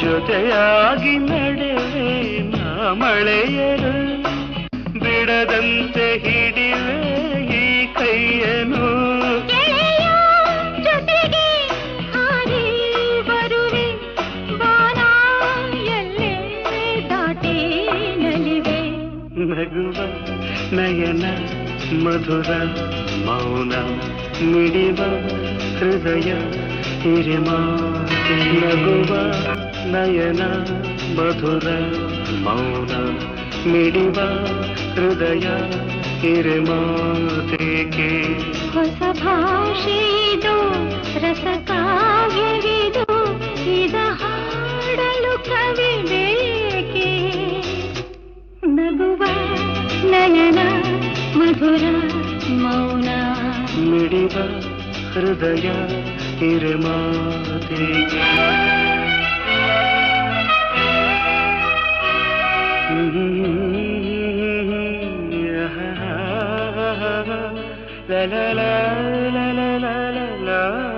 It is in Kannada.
ಜೊತೆಯಾಗಿ ನಡೆವೆ ನಾ ಮಳೆಯರು ಬಿಡದಂತೆ ಹಿಡಿವೆ ಈ ಕೈಯನು ಜೊತೆಗೆ ಹಾರಿ ಬರುವೆ ಬಾನ ಎಲ್ಲೇ ದಾಟಿ ನಲಿವೆ ನಗುವ ನಯನ ಮಧುರ ಮೌನ ಮಿಡಿವ ಹೃದಯ ಹಿರಿಮಾತೆ ನಗುವ ನಯನ ಮಧುರ ಮೌನ ಮಿಡಿವ ಹೃದಯ ಹಿರಿಮಾತೆಗೆ ಹೊಸ ಭಾಷೆಯಿದು ರಸಕಾವ್ಯವಿದು ಇದ ಹಾಡಲು ಕವಿ ಬೇಕೆ ನಗುವ ನಯನ ಮಧುರ ಮೌನ ಮಿಡಿವ ಹೃದಯ ಹಿರಿಮಾತೆಗೆ la la la la la la la